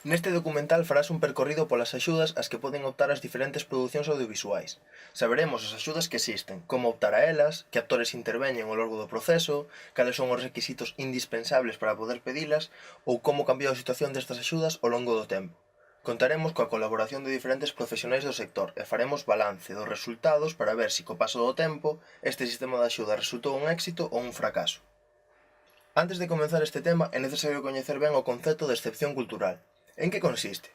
Neste documental farás un percorrido polas axudas ás que poden optar as diferentes producións audiovisuais. Saberemos as axudas que existen, como optar a elas, que actores interveñen ao longo do proceso, cales son os requisitos indispensables para poder pedilas ou como cambiou a situación destas axudas ao longo do tempo. Contaremos coa colaboración de diferentes profesionais do sector e faremos balance dos resultados para ver se co paso do tempo este sistema de axuda resultou un éxito ou un fracaso. Antes de comenzar este tema é necesario coñecer ben o concepto de excepción cultural. En que consiste?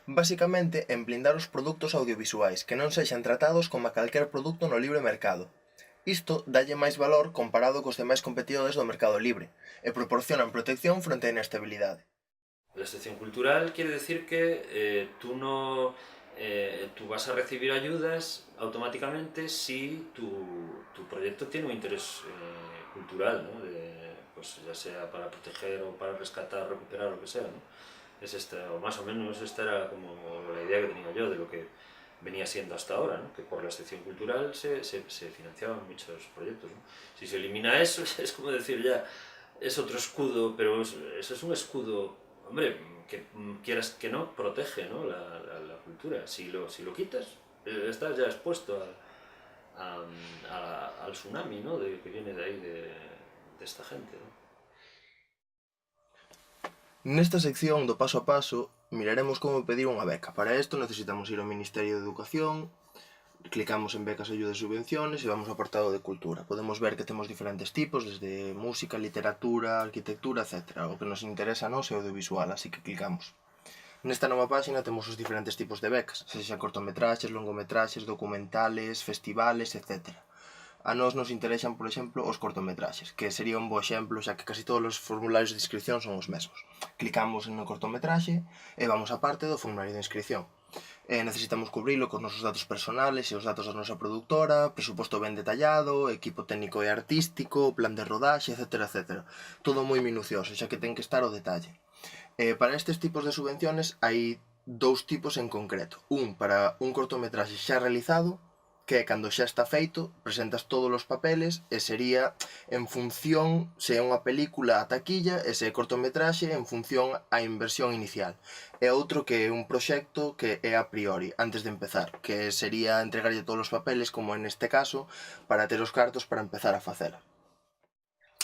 Basicamente en blindar os produtos audiovisuais que non sexan tratados como calquer produto no libre mercado. Isto dalle máis valor comparado cos demais competidores do mercado libre e proporcionan protección fronte á inestabilidade. La excepción cultural quiere decir que tú no tú vas a recibir ayudas automáticamente si tu proyecto tiene un interés cultural, ¿no? Pues ya sea para proteger o para rescatar, recuperar, lo que sea, ¿no? Es esta, o más o menos esta era como la idea que tenía yo de lo que venía siendo hasta ahora, ¿no? Que por la excepción cultural se financiaban muchos proyectos, ¿no? Si se elimina eso, es como decir ya, es otro escudo, pero eso es un escudo, hombre, que quieras que no, protege, ¿no? La cultura. Si lo quitas, estás ya expuesto al tsunami, ¿no? Que viene de ahí, de esta gente, ¿no? Nesta sección do paso a paso miraremos como pedir unha beca. Para isto necesitamos ir ao Ministerio de Educación, clicamos en becas, ayudas e subvenciones e vamos ao apartado de cultura. Podemos ver que temos diferentes tipos, desde música, literatura, arquitectura, etc. O que nos interesa a nós é audiovisual, así que clicamos. Nesta nova páxina temos os diferentes tipos de becas, sexa cortometraxes, longometraxes, documentales, festivales, etc. A nós nos interesan, por exemplo, os cortometraxes, que sería un bo exemplo, xa que casi todos os formularios de inscripción son os mesmos. Clicamos no cortometraxe e vamos á parte do formulario de inscripción. Necesitamos cubrilo cos nosos datos personales e os datos da nosa productora, presuposto ben detallado, equipo técnico e artístico, plan de rodaxe, etc. etc. Todo moi minucioso, xa que ten que estar ao detalle. Para estes tipos de subvenciones hai dous tipos en concreto. Un para un cortometraxe xa realizado, que é cando xa está feito, presentas todos os papeles e sería en función se é unha película a taquilla e se é cortometraxe en función á inversión inicial. E outro que é un proxecto que é a priori, antes de empezar, que sería entregarlle todos os papeles, como en este caso, para ter os cartos para empezar a facela.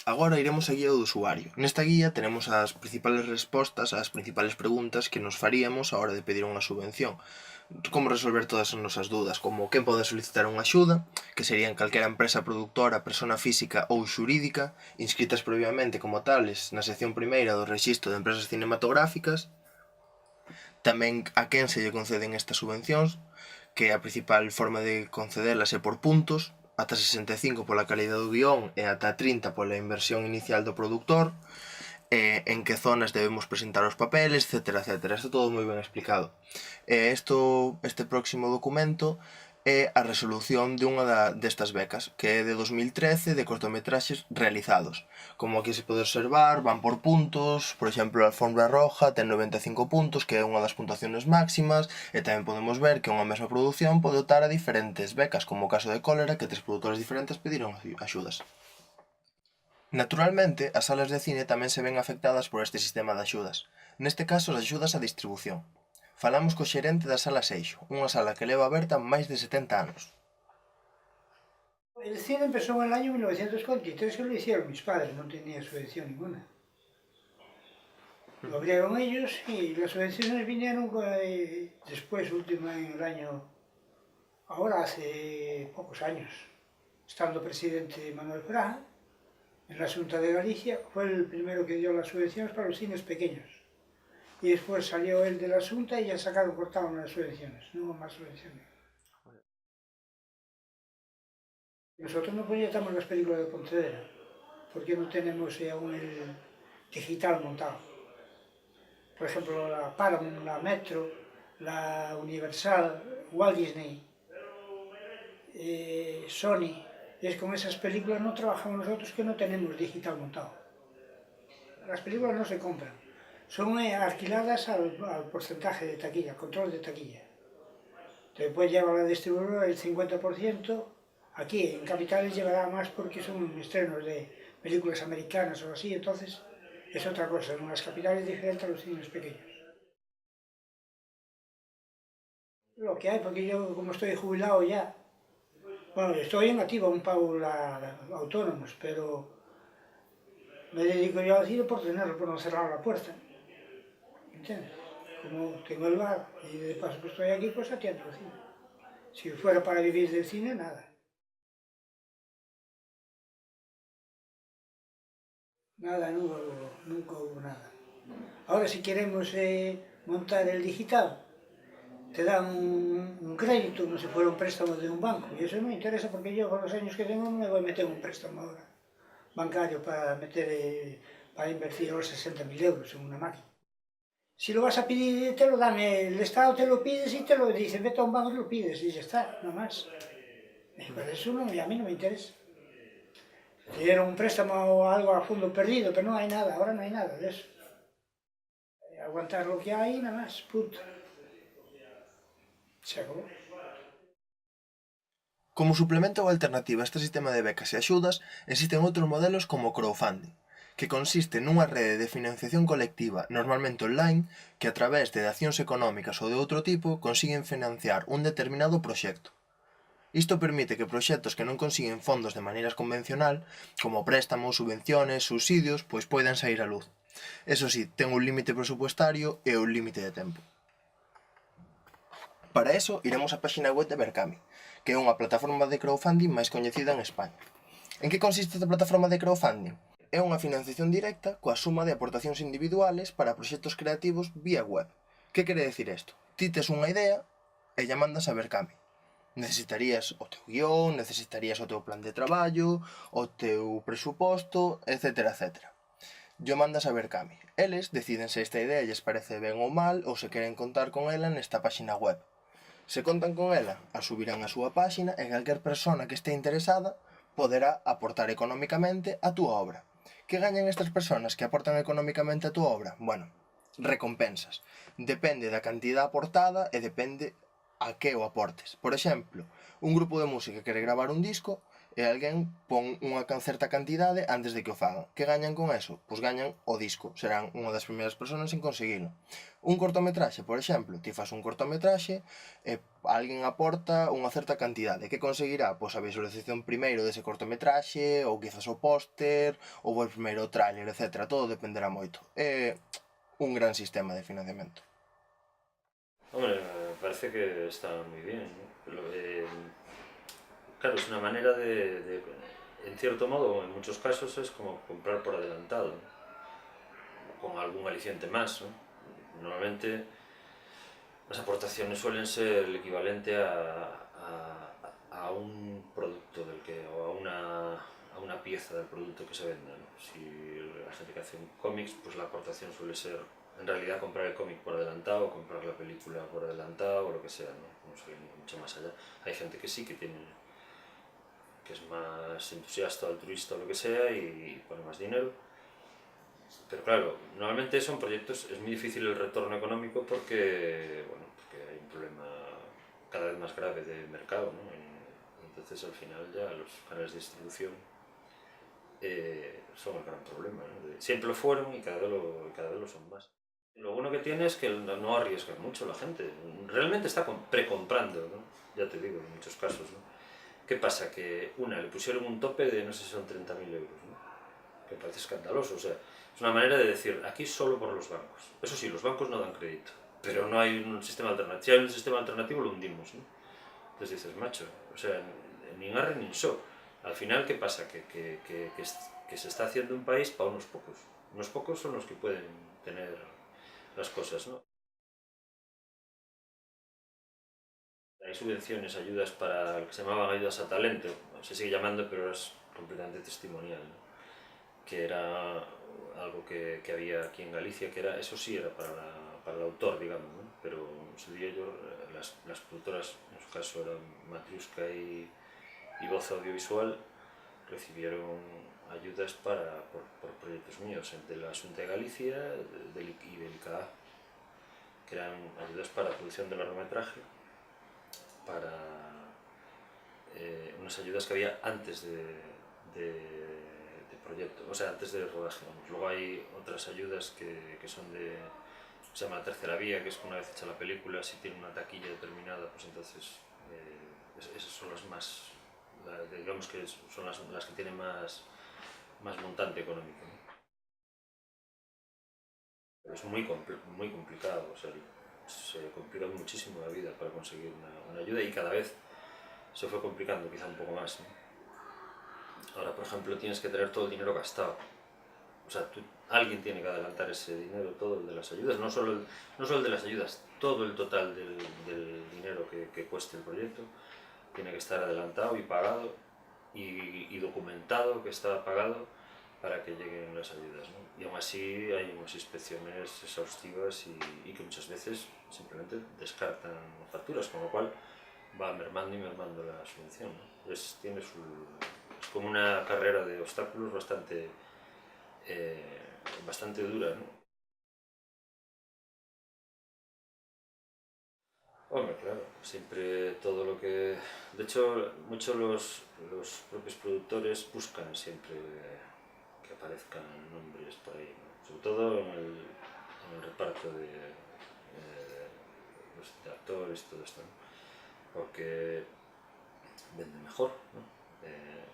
Agora iremos a guía do usuario. Nesta guía tenemos as principales respostas ás principales preguntas que nos faríamos a hora de pedir unha subvención. Como resolver todas as nosas dúdas, como quen pode solicitar unha axuda, que serían calquera empresa productora, persona física ou xurídica, inscritas previamente como tales na sección primeira do Rexistro de Empresas Cinematográficas, tamén a quen se lle conceden estas subvencións, que a principal forma de concederlas é por puntos, ata 65 pola calidad do guión e ata 30 pola inversión inicial do produtor, en que zonas debemos presentar os papeles, etc. etc. Está todo moi ben explicado. Este próximo documento é a resolución de unha destas becas, que é de 2013 de cortometraxes realizados. Como aquí se pode observar, van por puntos, por exemplo, a Alfombra Roja ten 95 puntos, que é unha das puntuaciones máximas, e tamén podemos ver que unha mesma produción pode optar a diferentes becas, como o caso de Cólera, que tres produtores diferentes pediron axudas. Naturalmente, as salas de cine tamén se ven afectadas por este sistema de axudas. Neste caso, as axudas á distribución. Falamos co xerente da Sala Seixo, unha sala que leva aberta máis de 70 anos. El cine empezó en el año 1943, que lo hicieron mis padres, no tenía subvención ninguna. Lo abrieron ellos y las subvenciones vinieron después, última en el año, ahora hace pocos años, estando presidente Manuel Fraga, en la Xunta de Galicia, fue el primero que dio las subvenciones para los cines pequeños. Y después salió él de la Xunta y ya cortaron las subvenciones, no hubo más subvenciones. Nosotros no proyectamos las películas de Pontevedra, porque no tenemos aún el digital montado. Por ejemplo, la Paramount, la Metro, la Universal, Walt Disney, Sony. Es con esas películas no trabajamos nosotros, que no tenemos digital montado. Las películas no se compran, son alquiladas al porcentaje de taquilla, control de taquilla. Después lleva la distribuidora el 50%, aquí en capitales llevará más porque son estrenos de películas americanas o así, entonces es otra cosa, en las capitales diferente a los cines pequeños. Lo que hay, porque yo como estoy jubilado ya, bueno, estoy en activo, aún pago autónomos, pero me dedico yo al cine por tenerlo, por no cerrar la puerta, ¿entiendes? Como tengo el bar y de paso que estoy aquí, pues atiendo el cine. Si fuera para vivir del cine, nada. Nada, nunca hubo nada. Ahora si queremos montar el digital, te dan un crédito como si fuera un préstamo de un banco. Y eso no me interesa porque yo con los años que tengo no me voy a meter un préstamo ahora bancario para para invertir los 60.000 euros en una máquina. Si lo vas a pedir, te lo dan, el Estado te lo pides y te lo dice, vete a un banco y lo pides y ya está, no más. Pero eso no, a mí no me interesa. Te dieron un préstamo o algo a fondo perdido, pero no hay nada, ahora no hay nada de eso. Aguantar lo que hay, nada más, punto. Se acabó. Como suplemento ou alternativa a este sistema de becas e axudas, existen outros modelos como o crowdfunding, que consiste nunha rede de financiación colectiva, normalmente online, que a través de accións económicas ou de outro tipo consiguen financiar un determinado proxecto. Isto permite que proxectos que non consiguen fondos de maneira convencional, como préstamos, subvenciones, subsidios, pois poidan sair á luz. Eso sí, ten un límite presupuestario e un límite de tempo. Para eso, iremos á páxina web de Berkami, que é unha plataforma de crowdfunding máis coñecida en España. En que consiste esta plataforma de crowdfunding? É unha financiación directa coa suma de aportacións individuales para proxectos creativos vía web. Que quere decir isto? Ti tes unha idea e lla mandas a Berkami. Necesitarías o teu guión, necesitarías o teu plan de traballo, o teu presuposto, etc, etc. Yo mandas a Berkami. Eles deciden se esta idea lles parece ben ou mal ou se queren contar con ela nesta páxina web. Se contan con ela, a subirán a súa páxina e calquer persona que este interesada poderá aportar económicamente a túa obra. Que gañan estas persoas que aportan económicamente a túa obra? Bueno, recompensas. Depende da cantidad aportada e depende a que o aportes. Por exemplo, un grupo de música quere gravar un disco e alguén pon unha certa cantidade antes de que o fagan. Que gañan con eso? Pois gañan o disco. Serán unha das primeiras persoas en conseguilo. Un cortometraxe, por exemplo, ti fas un cortometraxe e alguén aporta unha certa cantidade. Que conseguirá? Pois a visualización primeiro dese cortometraxe, ou quizás o póster, ou o primeiro tráiler, etc. Todo dependerá moito. É un gran sistema de financiamento. Hombre, me parece que está muy bien, ¿no? Claro, es una manera en cierto modo, en muchos casos es como comprar por adelantado, ¿no? Con algún aliciente más, ¿no? Normalmente las aportaciones suelen ser el equivalente a un producto o a una pieza del producto que se venda, ¿no? Si la gente que hace cómics, pues la aportación suele ser en realidad comprar el cómic por adelantado, comprar la película por adelantado o lo que sea, ¿no? No suele ir mucho más allá. Hay gente que sí que es más entusiasta, altruista o lo que sea y pone más dinero. Pero claro, normalmente son proyectos, es muy difícil el retorno económico porque hay un problema cada vez más grave de mercado, ¿no? Entonces al final ya los canales de distribución son el gran problema, ¿no? Siempre lo fueron y cada vez lo son más. Lo bueno que tiene es que no arriesga mucho la gente, realmente está precomprando, ¿no? Ya te digo, en muchos casos, ¿no? ¿Qué pasa? Que le pusieron un tope de, no sé si son 30.000 euros, ¿no? Que parece escandaloso, o sea, es una manera de decir, aquí solo por los bancos. Eso sí, los bancos no dan crédito, pero no hay un sistema alternativo. Si hay un sistema alternativo lo hundimos, ¿no? Entonces dices, macho, o sea, ni arre ni so. Al final, ¿qué pasa? Que se está haciendo un país para unos pocos. Unos pocos son los que pueden tener las cosas, ¿no? Hay subvenciones, ayudas para lo que se llamaban ayudas a talento, se sigue llamando, pero es completamente testimonial, ¿no? Que era algo que había aquí en Galicia, que era, eso sí era para el autor, digamos, ¿no? Pero en su día las productoras, en su caso eran Matriuska y Voz Audiovisual, recibieron ayudas por proyectos míos, de la Xunta de Galicia y del ICA, que eran ayudas para la producción de largometraje, para unas ayudas que había antes de proyecto, o sea, antes del rodaje. Vamos. Luego hay otras ayudas que son se llama la tercera vía, que es que una vez hecha la película, si tiene una taquilla determinada, pues entonces esas son las más, digamos que son las que tienen más montante económico, ¿no? Es muy complicado, o sea, se complica muchísimo la vida para conseguir una ayuda y cada vez se fue complicando quizá un poco más, ¿no? Ahora, por ejemplo, tienes que tener todo el dinero gastado. O sea, alguien tiene que adelantar ese dinero, todo el de las ayudas, no solo el de las ayudas, todo el total del dinero que cueste el proyecto tiene que estar adelantado y pagado y documentado que está pagado para que lleguen las ayudas, ¿no? Y aún así hay unas inspecciones exhaustivas y que muchas veces simplemente descartan facturas, con lo cual va mermando y mermando la subvención, ¿no? Es como una carrera de obstáculos bastante dura, ¿no? Hombre, claro, siempre todo lo que... De hecho, muchos los propios productores buscan siempre que aparezcan nombres por ahí, ¿no? Sobre todo en el reparto de actores y todo esto, ¿no? Porque vende mejor, ¿no?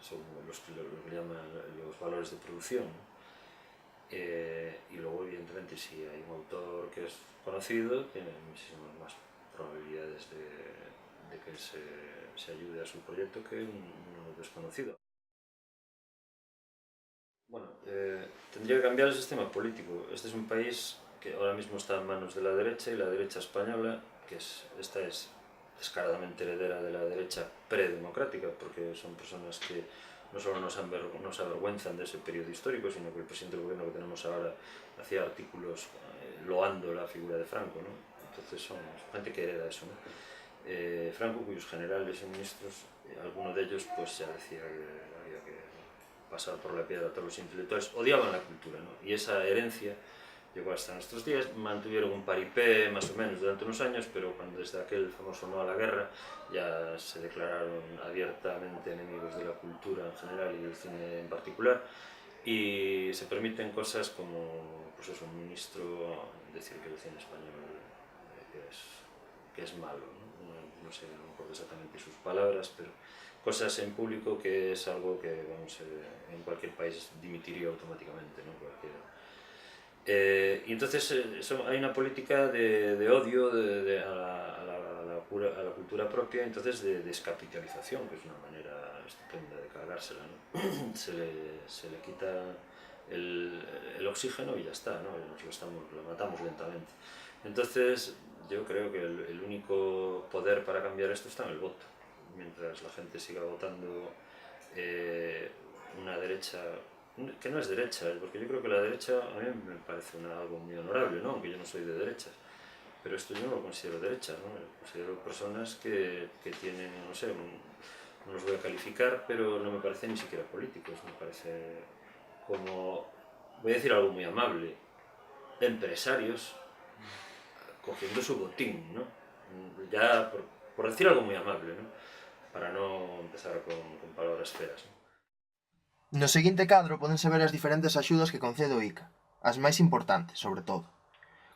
Son lo que llaman los valores de producción, ¿no? Y luego, evidentemente, si hay un autor que es conocido, tiene muchísimas más probabilidades de que se ayude a su proyecto que uno desconocido. Bueno, tendría que cambiar el sistema político. Este es un país que ahora mismo está en manos de la derecha y la derecha española, esta es descaradamente heredera de la derecha predemocrática, porque son personas que no solo nos avergüenzan de ese periodo histórico, sino que el presidente del gobierno que tenemos ahora hacía artículos loando la figura de Franco, ¿no? Entonces son gente que hereda eso, ¿no? Franco, cuyos generales y ministros, alguno de ellos pues ya decía que había que pasar por la piedra a todos los intelectuales, odiaban la cultura, ¿no? Y esa herencia llegó hasta nuestros días, mantuvieron un paripé más o menos durante unos años, pero cuando desde aquel famoso no a la guerra ya se declararon abiertamente enemigos de la cultura en general y del cine en particular, y se permiten cosas como, pues eso, un ministro decir que el cine español que es malo, ¿no? No sé, no me acuerdo exactamente sus palabras, pero cosas en público que es algo que, vamos, en cualquier país dimitiría automáticamente, ¿no? Y entonces hay una política de odio a la cultura propia, entonces de descapitalización, que es una manera estupenda de cargársela, ¿no? se le quita el oxígeno y ya está, ¿no? Lo matamos lentamente. Entonces yo creo que el único poder para cambiar esto está en el voto. Mientras la gente siga votando una derecha que no es derecha, porque yo creo que la derecha a mí me parece algo muy honorable, ¿no? Aunque yo no soy de derechas, pero esto yo no lo considero derecha, ¿no? Yo considero personas que tienen, no sé, no los voy a calificar, pero no me parecen ni siquiera políticos, me parece como, voy a decir algo muy amable, empresarios cogiendo su botín, ¿no? Ya por decir algo muy amable, ¿no? Para no empezar con palabras feas, ¿no? No seguinte cadro pódense ver as diferentes axudas que concede o ICA, as máis importantes, sobre todo.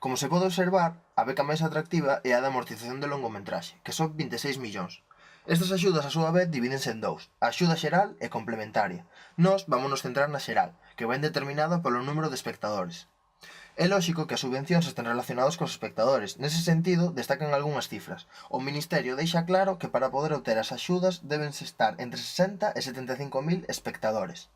Como se pode observar, a beca máis atractiva é a de amortización de longometraxe, que son 26 millóns. Estas axudas, a súa vez, divídense en dous, a axuda xeral e complementaria. Nós vámonos centrar na xeral, que ven determinada polo número de espectadores. É lóxico que as subvencións estén relacionadas cos espectadores. Nese sentido, destacan algunhas cifras. O Ministerio deixa claro que para poder obter as axudas debense estar entre 60 e 75.000 espectadores.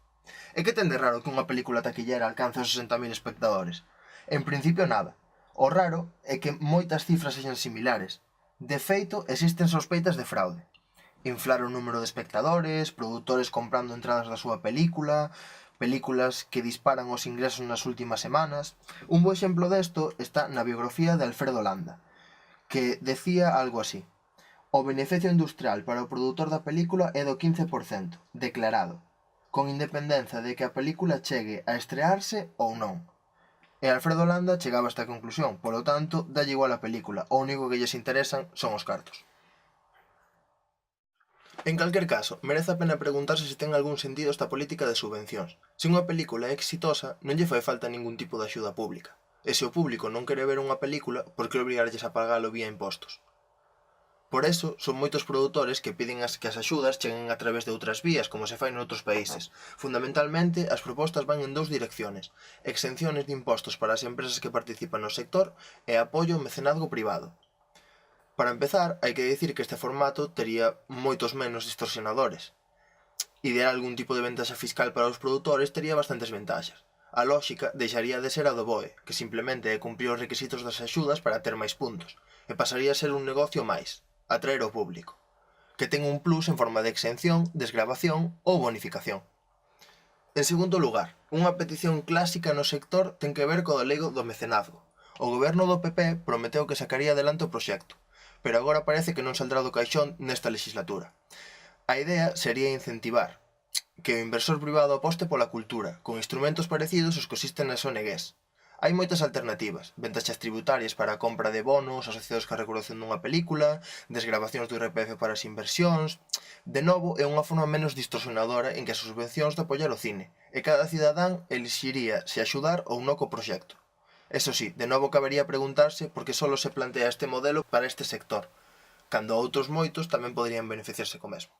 E que ten de raro que unha película taquillera alcance os 60.000 espectadores? En principio nada. O raro é que moitas cifras sexan similares. De feito, existen sospeitas de fraude. Inflar o número de espectadores, produtores comprando entradas da súa películas que disparan os ingresos nas últimas semanas. Un bo exemplo desto está na biografía de Alfredo Landa, que decía algo así: o beneficio industrial para o produtor da película é do 15%, declarado, con independencia de que a película chegue a estrearse ou non. E Alfredo Landa chegaba a esta conclusión, polo tanto, dalle igual a película, o único que lles interesan son os cartos. En calquer caso, merece a pena preguntarse se ten algún sentido esta política de subvencións. Se unha película é exitosa, non lle fai falta ningún tipo de axuda pública. E se o público non quere ver unha película, por que obrigarlles a pagalo vía impostos? Por eso, son moitos produtores que piden que as axudas cheguen a través de outras vías, como se fai noutros países. Fundamentalmente, as propostas van en 2 direcciones: exenciones de impostos para as empresas que participan no sector e apoio ao mecenazgo privado. Para empezar, hai que dicir que este formato tería moitos menos distorsionadores. Idear algún tipo de ventaxa fiscal para os produtores tería bastantes ventaxas. A lóxica deixaría de ser a do BOE, que simplemente é cumprir os requisitos das axudas para ter máis puntos, e pasaría a ser un negocio máis, atraer ao público, que ten un plus en forma de exención, desgravación ou bonificación. En segundo lugar, unha petición clásica no sector ten que ver co galego do mecenazgo. O goberno do PP prometeu que sacaría adelante o proxecto, pero agora parece que non saldrá do caixón nesta legislatura. A idea sería incentivar que o inversor privado aposte pola cultura, con instrumentos parecidos aos que existen nas ONGs. Hai moitas alternativas: ventaxas tributarias para a compra de bonos asociados ca recaudación dunha película, desgravacións do IRPF para as inversións... De novo, é unha forma menos distorsionadora en que as subvencións de apoiar o cine, e cada cidadán elixiría se axudar ou non co proxecto. Eso sí, de novo cabería preguntarse por que só se plantea este modelo para este sector, cando outros moitos tamén poderían beneficiarse co mesmo.